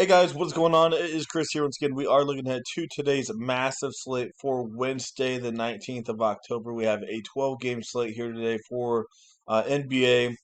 Hey guys, what's going on? It is Chris here once again. We are looking ahead to today's massive slate for Wednesday, the 19th of October. We have a 12-game slate here today for NBA.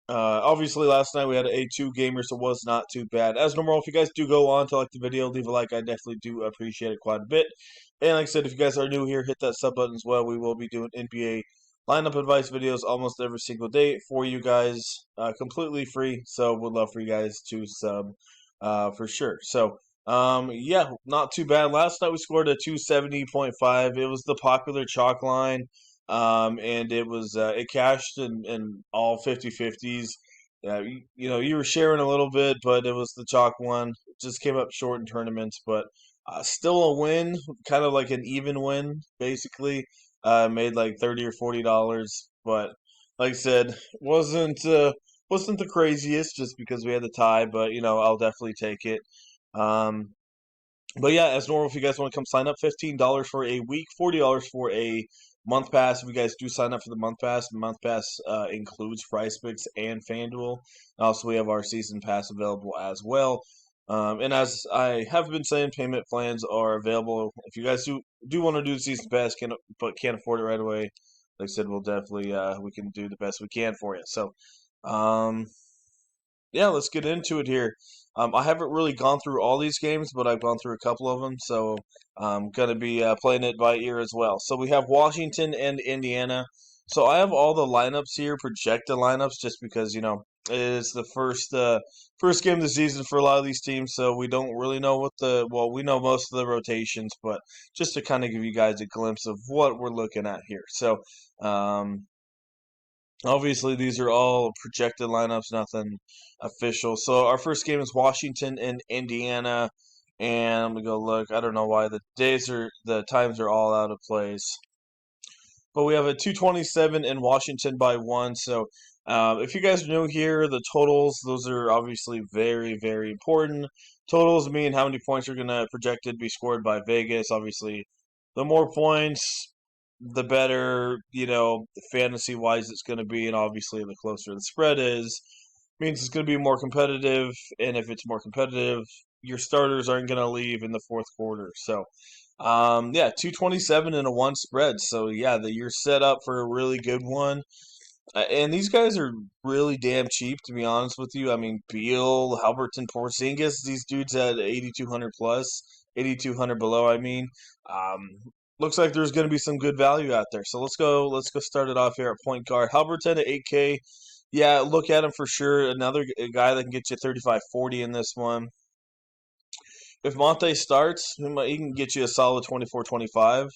Obviously, last night we had a two-gamer, so it was not too bad. As normal, if you guys do go on to like the video, leave a like. I definitely do appreciate it quite a bit. And like I said, if you guys are new here, hit that sub button as well. We will be doing NBA lineup advice videos almost every single day for you guys, completely free. So would love for you guys to sub for sure. So yeah, not too bad. Last night we scored a 270.5. It was the popular chalk line. And it cashed in all 50-50s. You were sharing a little bit, but it was the chalk one. It just came up short in tournaments, but still a win, kind of like an even win, basically. Made like $30 or $40, but like I said, wasn't the craziest just because we had the tie, but I'll definitely take it. Um, but yeah, as normal, if you guys want to come sign up, $15 for a week, $40 for a month pass. If you guys do sign up for the month pass includes Prize Picks and Fanduel. Also, we have our season pass available as well. And as I have been saying, payment plans are available. If you guys do want to do the season pass, but can't afford it right away, like I said, we'll definitely we can do the best we can for you. So, um, yeah, let's get into it here. I haven't really gone through all these games, but I've gone through a couple of them, so I'm going to be playing it by ear as well. So we have Washington and Indiana. So I have all the lineups here, projected lineups, just because it is the first game of the season for a lot of these teams, so we don't really know we know most of the rotations, but just to kind of give you guys a glimpse of what we're looking at here. So. Obviously, these are all projected lineups, nothing official. So our first game is Washington and Indiana, and I'm gonna go look. I don't know why the times are all out of place, but we have a 227 in Washington by one. So if you guys are new here, the totals those are obviously very very important. Totals mean how many points are gonna projected to be scored by Vegas. Obviously, the more points the better, fantasy wise it's going to be, and obviously the closer the spread is, means it's going to be more competitive, and if it's more competitive, your starters aren't going to leave in the fourth quarter. So, yeah, 227 in a one spread. So, yeah, you're set up for a really good one. And these guys are really damn cheap, to be honest with you. I mean, Beal, Halberton, Porzingis, these dudes at 8,200 plus, 8,200 below. I mean, um, looks like there's going to be some good value out there. So let's go start it off here at point guard. Halberton at 8K. Yeah, look at him for sure. Another guy that can get you 35-40 in this one. If Monte starts, he can get you a solid 24-25.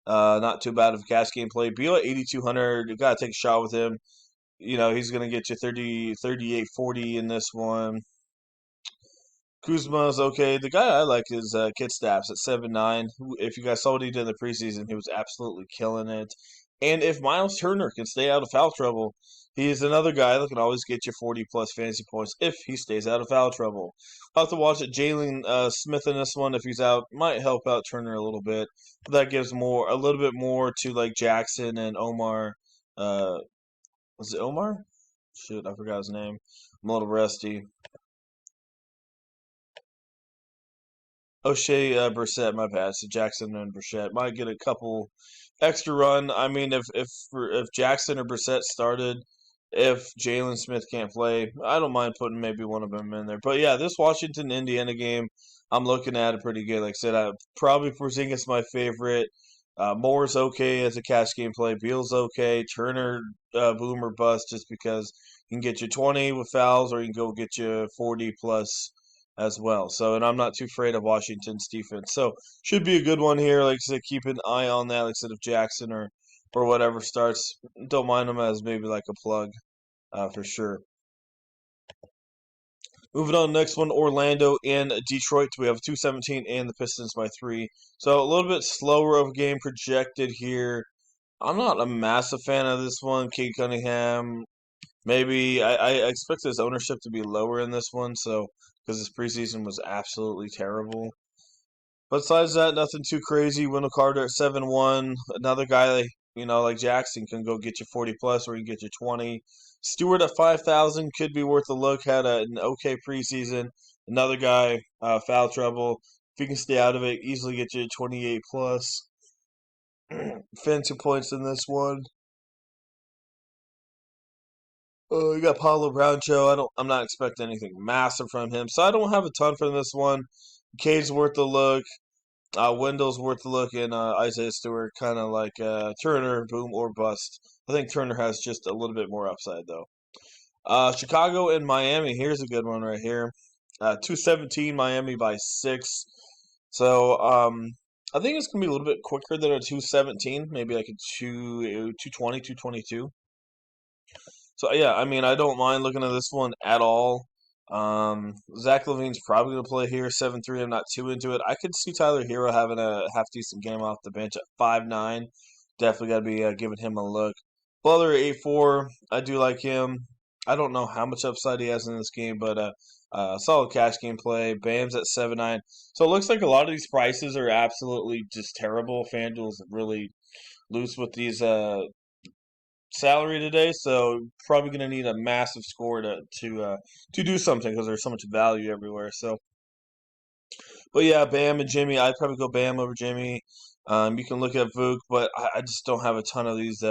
Not too bad of a cash game play. Beal at 8,200. You got to take a shot with him. He's going to get you 30, 38, 40 in this one. Kuzma's okay. The guy I like is Kid Staps at 7'9". If you guys saw what he did in the preseason, he was absolutely killing it. And if Miles Turner can stay out of foul trouble, he is another guy that can always get you 40 plus fantasy points if he stays out of foul trouble. I'll have to watch it. Jalen Smith in this one, if he's out, might help out Turner a little bit. But that gives a little bit more to like Jackson and Omar. Was it Omar? Shoot, I forgot his name. I'm a little rusty. O'Shea Brissett, my bad. So Jackson and Brissett might get a couple extra run. I mean, if Jackson or Brissett started, if Jalen Smith can't play, I don't mind putting maybe one of them in there. But yeah, this Washington Indiana game, I'm looking at it pretty good. Like I said, probably Porzingis my favorite. Moore's okay as a cash game play. Beal's okay. Turner, boom or bust, just because he can get you 20 with fouls, or he can go get you 40 plus as well. So, and I'm not too afraid of Washington's defense. So, should be a good one here. Like I said, keep an eye on that. Like I said, if Jackson or whatever starts, don't mind him as maybe like a plug for sure. Moving on, next one, Orlando and Detroit. We have 217 and the Pistons by 3. So a little bit slower of a game projected here. I'm not a massive fan of this one. Cade Cunningham, maybe I expect his ownership to be lower in this one, so because his preseason was absolutely terrible. Besides that, nothing too crazy. Wendell Carter at 7-1. Another guy like Jackson can go get you 40 plus, or he can get you 20. Stewart at 5,000 could be worth a look. Had an okay preseason. Another guy, foul trouble. If he can stay out of it, easily get you 28 plus fantasy points in this one. You got Paulo Browncho. I'm not expecting anything massive from him, so I don't have a ton from this one. Cade's worth a look. Wendell's worth a look, and Isaiah Stewart kind of like Turner, boom or bust. I think Turner has just a little bit more upside though. Chicago and Miami. Here's a good one right here. 217 Miami by 6. So I think it's gonna be a little bit quicker than a 217, maybe like a 220, 222. So yeah, I mean, I don't mind looking at this one at all. Zach Levine's probably gonna play here 7-3. I'm not too into it. I could see Tyler Hero having a half decent game off the bench at 5-9. Definitely got to be giving him a look. Butler 8-4. I do like him. I don't know how much upside he has in this game, but solid cash game play. Bam's at 7-9. So it looks like a lot of these prices are absolutely just terrible. FanDuel's really loose with these salary today, so probably going to need a massive score to do something because there's so much value everywhere. So, but yeah, Bam and Jimmy, I'd probably go Bam over Jimmy. You can look at Vuk, but I just don't have a ton of these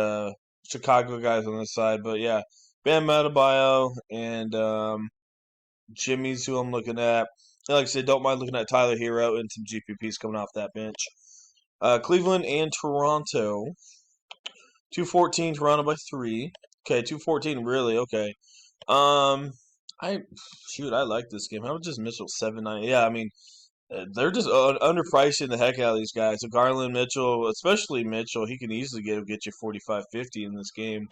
Chicago guys on this side. But yeah, Bam Adebayo and Jimmy's who I'm looking at. And like I said, don't mind looking at Tyler Hero and some GPPs coming off that bench. Cleveland and Toronto. 214 Toronto by 3. Okay, 214 really. Okay. Um I like this game. How much is Mitchell 7-9? Yeah, I mean they're just underpricing the heck out of these guys. So Garland, Mitchell, especially Mitchell, he can easily get you 45, 50 in this game.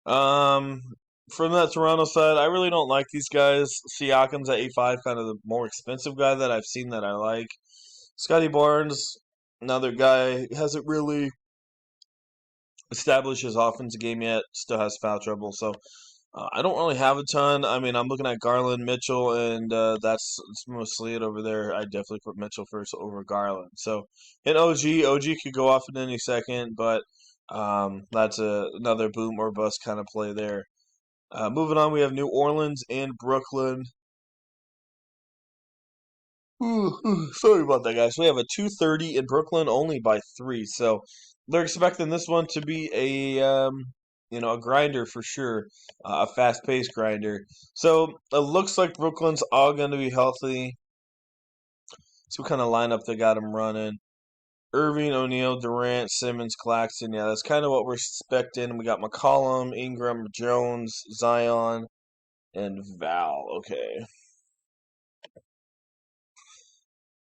Um from that Toronto side, I really don't like these guys. Siakam's at 8-5, kind of the more expensive guy that I've seen that I like. Scotty Barnes, another guy, hasn't really established his offensive game yet. Still has foul trouble, so I don't really have a ton. I mean, I'm looking at Garland, Mitchell, and that's mostly it over there. I definitely put Mitchell first over Garland. So, in OG could go off in any second, but that's another boom or bust kind of play there. Moving on, we have New Orleans and Brooklyn. Sorry about that, guys. We have a 230 in Brooklyn only by 3, so they're expecting this one to be a grinder for sure, a fast-paced grinder. So it looks like Brooklyn's all going to be healthy. So what kind of lineup they got them running? Irving, O'Neal, Durant, Simmons, Claxton. Yeah, that's kind of what we're expecting. We got McCollum, Ingram, Jones, Zion, and Val. Okay.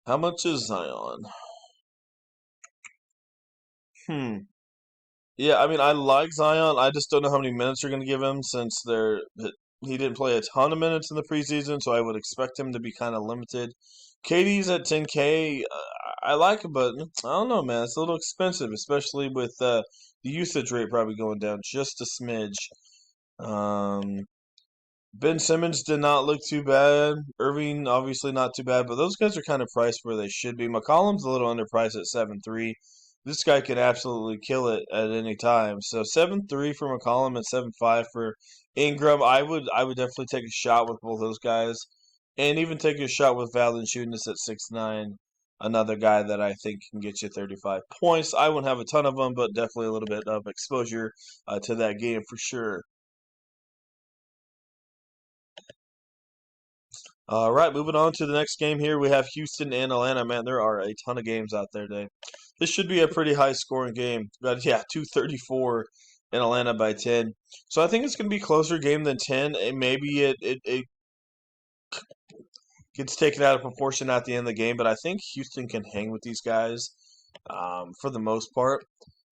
How much is Zion? Hmm. Yeah, I mean, I like Zion. I just don't know how many minutes they're going to give him since he didn't play a ton of minutes in the preseason, so I would expect him to be kind of limited. KD's at 10K. I like it, but I don't know, man. It's a little expensive, especially with the usage rate probably going down just a smidge. Um, Ben Simmons did not look too bad. Irving, obviously not too bad, but those guys are kind of priced where they should be. McCollum's a little underpriced at 7-3. This guy could absolutely kill it at any time. So 7-3 for McCollum and 7-5 for Ingram. I would definitely take a shot with both those guys. And even take a shot with Valanciunas at 6-9. Another guy that I think can get you 35 points. I wouldn't have a ton of them, but definitely a little bit of exposure to that game for sure. All right, moving on to the next game here. We have Houston and Atlanta. Man, there are a ton of games out there today. This should be a pretty high scoring game. But yeah, 234 in Atlanta by 10. So I think it's going to be a closer game than 10. And maybe it gets taken out of proportion at the end of the game. But I think Houston can hang with these guys for the most part.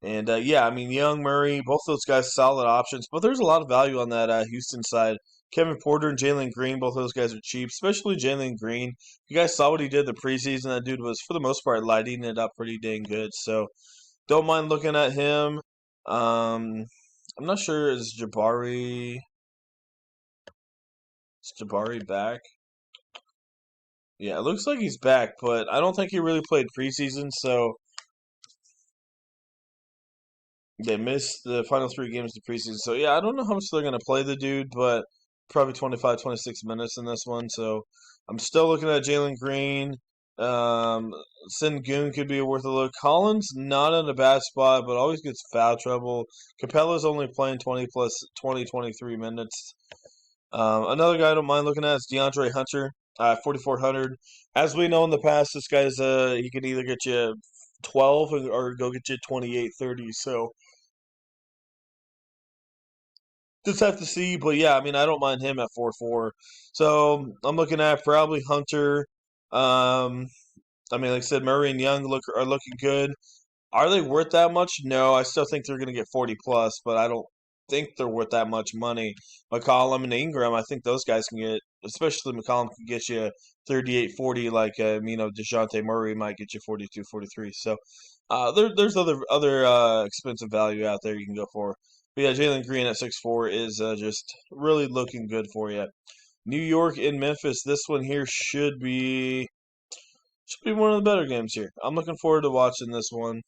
And yeah, I mean, Young, Murray, both those guys solid options. But there's a lot of value on that Houston side. Kevin Porter and Jalen Green, both those guys are cheap, especially Jalen Green. You guys saw what he did the preseason. That dude was, for the most part, lighting it up pretty dang good. So don't mind looking at him. I'm not sure, is Jabari back? Yeah, it looks like he's back, but I don't think he really played preseason, so they missed the final 3 games of the preseason. So yeah, I don't know how much they're going to play the dude, but probably 25, 26 minutes in this one. So I'm still looking at Jalen Green. Um, Sengun could be worth a look. Collins not in a bad spot, but always gets foul trouble. Capella's only playing 20 plus 20, 23 minutes. Another guy I don't mind looking at is DeAndre Hunter, 4,400. As we know in the past, this guy's he can either get you 12 or go get you 28, 30. So just have to see. But yeah, I mean, I don't mind him at 4-4. So I'm looking at probably Hunter. Um, I mean, like I said, Murray and Young are looking good. Are they worth that much? No, I still think they're going to get 40 plus, but I don't think they're worth that much money. McCollum and Ingram, I think those guys can get, especially McCollum can get you 38, 40, like, DeJounte Murray might get you 42, 43. So there's other expensive value out there you can go for. But yeah, Jalen Green at 6'4" is just really looking good for you. New York and Memphis, this one here should be one of the better games here. I'm looking forward to watching this one.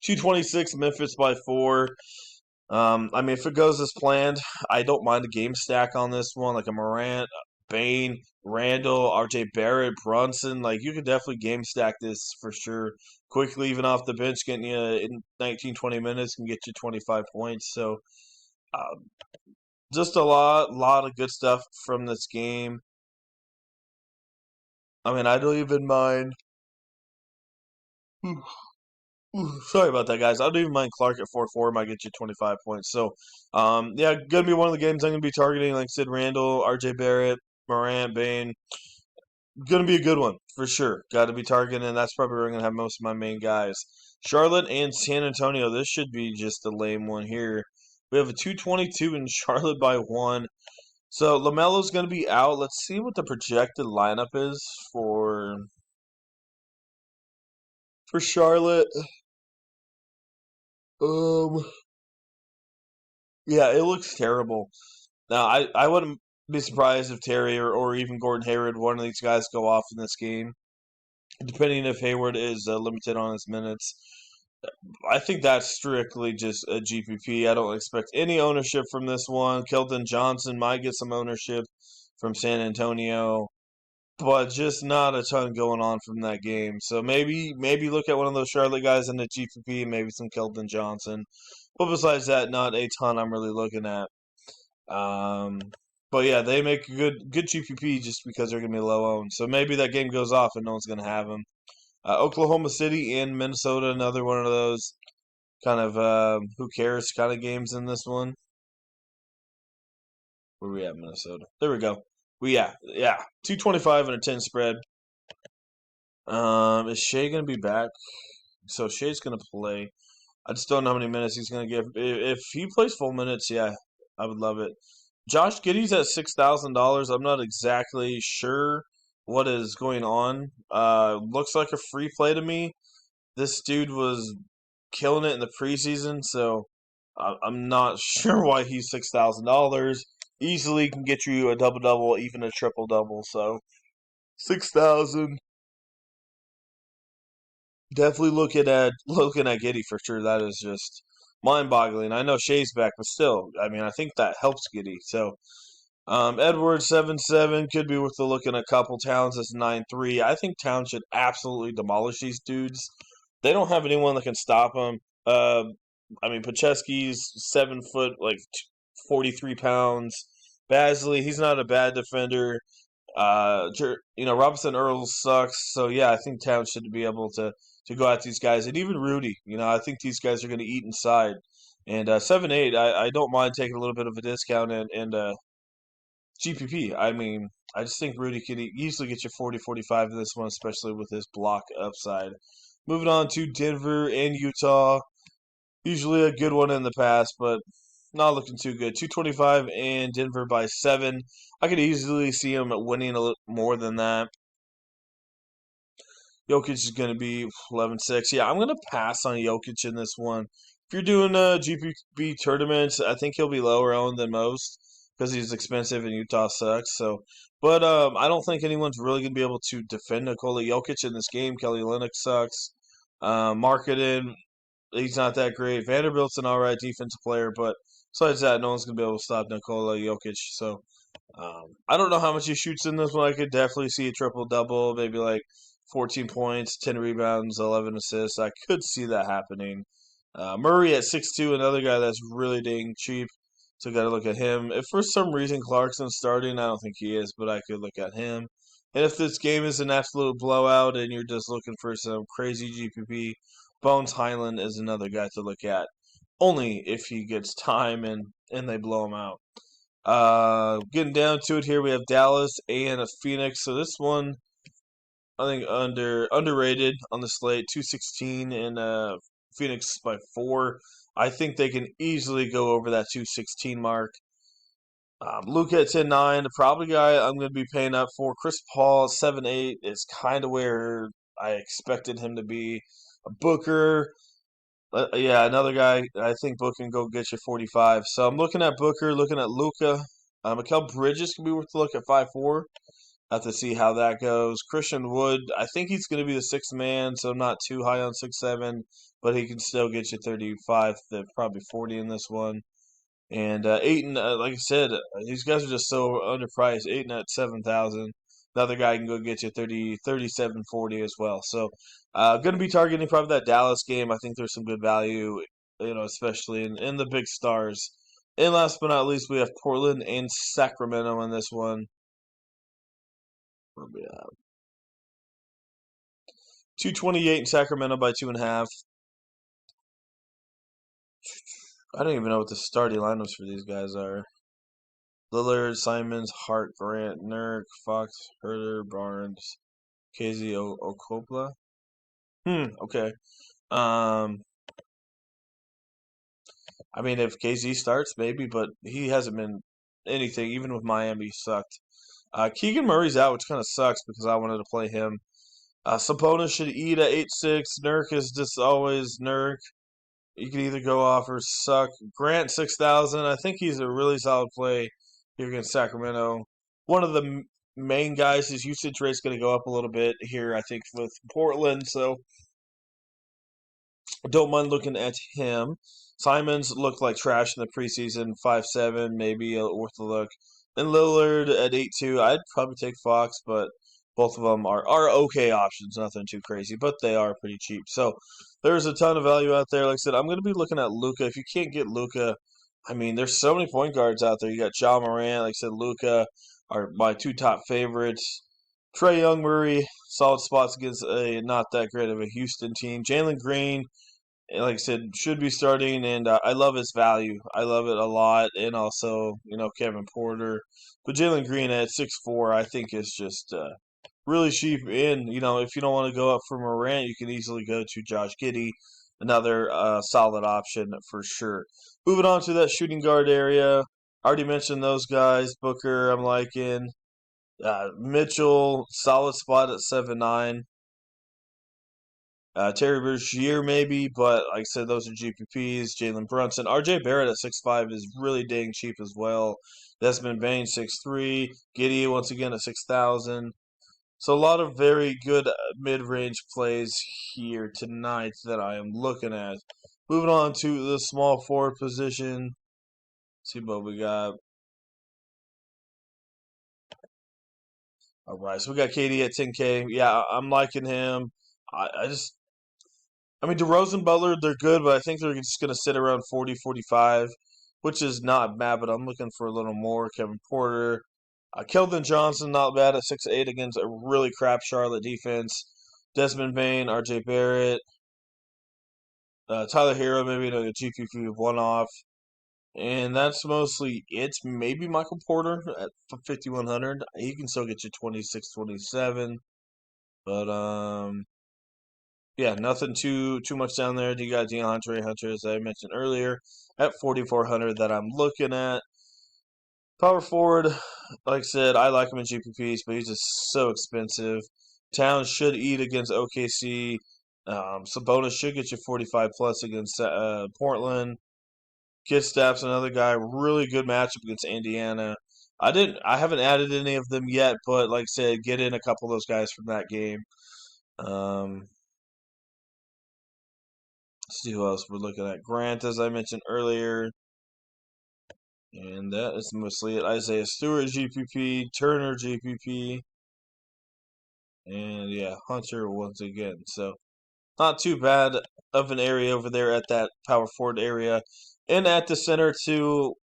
226 Memphis by 4. I mean, if it goes as planned, I don't mind a game stack on this one, like a Morant, Bain, Randall, RJ Barrett, Brunson. Like, you could definitely game stack this for sure. Quickly, even off the bench, getting you in 19, 20 minutes can get you 25 points. So, uh, just a lot of good stuff from this game. I mean, I don't even mind. Ooh, sorry about that, guys. I don't even mind Clark at 4-4 might get you 25 points. So, yeah, gonna be one of the games I'm gonna be targeting. Like I said, Randall, RJ Barrett, Morant, Bain. Gonna be a good one for sure. Got to be targeting, and that's probably where I'm gonna have most of my main guys. Charlotte and San Antonio. This should be just a lame one here. We have a 222 in Charlotte by 1. So Lamelo's gonna be out. Let's see what the projected lineup is for Charlotte. Um, yeah, it looks terrible. Now, I wouldn't be surprised if Terry or even Gordon Hayward, one of these guys, go off in this game, depending if Hayward is limited on his minutes. I think that's strictly just a GPP. I don't expect any ownership from this one. Keldon Johnson might get some ownership from San Antonio, but just not a ton going on from that game. So maybe look at one of those Charlotte guys in the GPP, maybe some Keldon Johnson. But besides that, not a ton I'm really looking at. Um, but yeah, they make good GPP just because they're going to be low owned. So maybe that game goes off and no one's going to have them. Oklahoma City and Minnesota, another one of those kind of who cares kind of games in this one. Where we at, Minnesota? There we go. Yeah, 225 and a 10 spread. Is Shea going to be back? So Shea's going to play. I just don't know how many minutes he's going to give. If he plays full minutes, yeah, I would love it. Josh Giddey's at $6,000. I'm not exactly sure what is going on. Looks like a free play to me. This dude was killing it in the preseason, so I'm not sure why he's $6,000. Easily can get you a double double, even a triple double. So 6,000. Definitely looking at Giddy for sure. That is just mind boggling. I know Shea's back, but still, I mean, I think that helps Giddy. So Edwards 7-7 could be worth a look in a couple. Towns is 9-3. I think Towns should absolutely demolish these dudes. They don't have anyone that can stop them. I mean, Pacheski's 7 foot, like 43 pounds. Basley, he's not a bad defender. Robinson Earl sucks. So yeah, I think Towns should be able to go at these guys, and even Rudy. I think these guys are going to eat inside. And 7-8, I don't mind taking a little bit of a discount and GPP. I mean, I just think Rudy could easily get you 40, 45 in this one, especially with his block upside. Moving on to Denver and Utah. Usually a good one in the past, but not looking too good. 225 and Denver by 7. I could easily see him winning a little more than that. Jokic is going to be 11-6. Yeah, I'm going to pass on Jokic in this one. If you're doing GPP tournaments, I think he'll be lower owned than most because he's expensive and Utah sucks. So, but I don't think anyone's really going to be able to defend Nikola Jokic in this game. Kelly Olynyk sucks. Marketed, he's not that great. Vanderbilt's an all right defensive player, but Besides that, no one's gonna be able to stop Nikola Jokic. So I don't know how much he shoots in this one. I could definitely see a triple double, maybe like 14 points, 10 rebounds, 11 assists. I could see that happening. Murray at 6'2", another guy that's really dang cheap. So got to look at him. If for some reason Clarkson's starting, I don't think he is, but I could look at him. And if this game is an absolute blowout and you're just looking for some crazy GPP, Bones Highland is another guy to look at. Only if he gets time and they blow him out. Getting down to it here, we have Dallas and a Phoenix. So this one, I think underrated on the slate, 216 and Phoenix by 4. I think they can easily go over that 216 mark. Luka at 10-9, the probably guy I'm going to be paying up for. Chris Paul 7-8 is kind of where I expected him to be. Booker, yeah, another guy. I think Booker can go get you 45. So I'm looking at Booker, looking at Luca. Mikal Bridges can be worth a look at 5-4. Have to see how that goes. Christian Wood, I think he's going to be the sixth man, so I'm not too high on 6-7, but he can still get you 35 to probably 40 in this one. And Aiton, like I said, these guys are just so underpriced. Aiton at 7,000. Another guy can go get you 30, 37, 40 as well. So, going to be targeting probably that Dallas game. I think there's some good value, especially in the big stars. And last but not least, we have Portland and Sacramento in this one. Where we at? 228 in Sacramento by 2.5. I don't even know what the starting lineups for these guys are. Lillard, Simons, Hart, Grant, Nurk, Fox, Herder, Barnes, KZ, Okopla. Okay. Um, I mean, if KZ starts, maybe, but he hasn't been anything. Even with Miami, he sucked. Keegan Murray's out, which kind of sucks because I wanted to play him. Sabonis should eat at 8-6. Nurk is just always Nurk. You can either go off or suck. Grant 6,000. I think he's a really solid play here against Sacramento. One of the main guys, his usage rate's going to go up a little bit here, I think, with Portland. So don't mind looking at him. Simons looked like trash in the preseason, 5-7, maybe worth a look. And Lillard at 8-2. I'd probably take Fox, but both of them are okay options, nothing too crazy, but they are pretty cheap. So there's a ton of value out there. Like I said, I'm going to be looking at Luka. If you can't get Luka, I mean, there's so many point guards out there. You got Ja Morant, like I said, Luka are my two top favorites. Trae Young, Murray, solid spots against a not that great of a Houston team. Jalen Green, like I said, should be starting, and I love his value. I love it a lot, and also, Kevin Porter. But Jalen Green at 6'4", I think is just really cheap. And, if you don't want to go up for Morant, you can easily go to Josh Giddey, another solid option for sure. Moving on to that shooting guard area. I already mentioned those guys. Booker, I'm liking. Mitchell, solid spot at 7-9. Terry Rozier maybe, but like I said, those are GPPs. Jalen Brunson. RJ Barrett at 6'5" is really dang cheap as well. Desmond Bain 6'3". Giddey once again at 6,000. So a lot of very good mid-range plays here tonight that I am looking at. Moving on to the small forward position. See what we got. All right, so we got KD at 10K. Yeah, I'm liking him. I mean, DeRozan, Butler, they're good, but I think they're just going to sit around 40, 45, which is not bad, but I'm looking for a little more. Kevin Porter. Keldon Johnson, not bad at 6'8" against a really crap Charlotte defense. Desmond Bain, RJ Barrett. Tyler Hero, maybe a GPP one-off. And that's mostly it. Maybe Michael Porter at 5,100. He can still get you 26, 27. But, yeah, nothing too much down there. You got DeAndre Hunter, as I mentioned earlier, at 4,400 that I'm looking at. Power forward, like I said, I like him in GPPs, but he's just so expensive. Towns should eat against OKC. Sabonis should get you 45 plus against Portland. Kidstaff's another guy, really good matchup against Indiana. I haven't added any of them yet, but like I said, get in a couple of those guys from that game. Let's see who else we're looking at. Grant, as I mentioned earlier. And that is mostly it. Isaiah Stewart GPP, Turner GPP, and yeah, Hunter once again. So not too bad of an area over there at that power forward area. And at the center to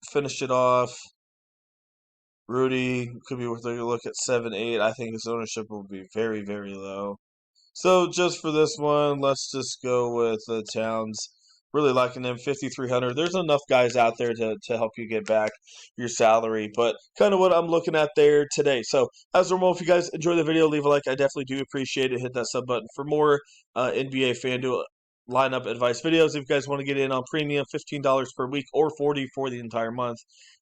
finish it off, Rudy could be worth a look at 7-8. I think his ownership will be very, very low. So just for this one, let's just go with Towns. Really liking him, 5,300. There's enough guys out there to help you get back your salary, but kind of what I'm looking at there today. So as normal, if you guys enjoy the video, leave a like. I definitely do appreciate it. Hit that sub button for more NBA FanDuel lineup advice videos. If you guys want to get in on premium, $15 per week or 40 for the entire month,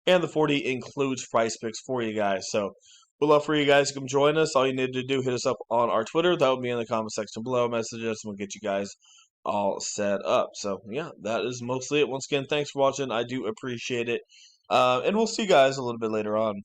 and the 40 includes price picks for you guys. So we'd love for you guys to come join us. All you need to do, hit us up on our Twitter. That will be in the comment section below. Message us, and we'll get you guys all set up. So, yeah, that is mostly it. Once again, thanks for watching. I do appreciate it. And we'll see you guys a little bit later on.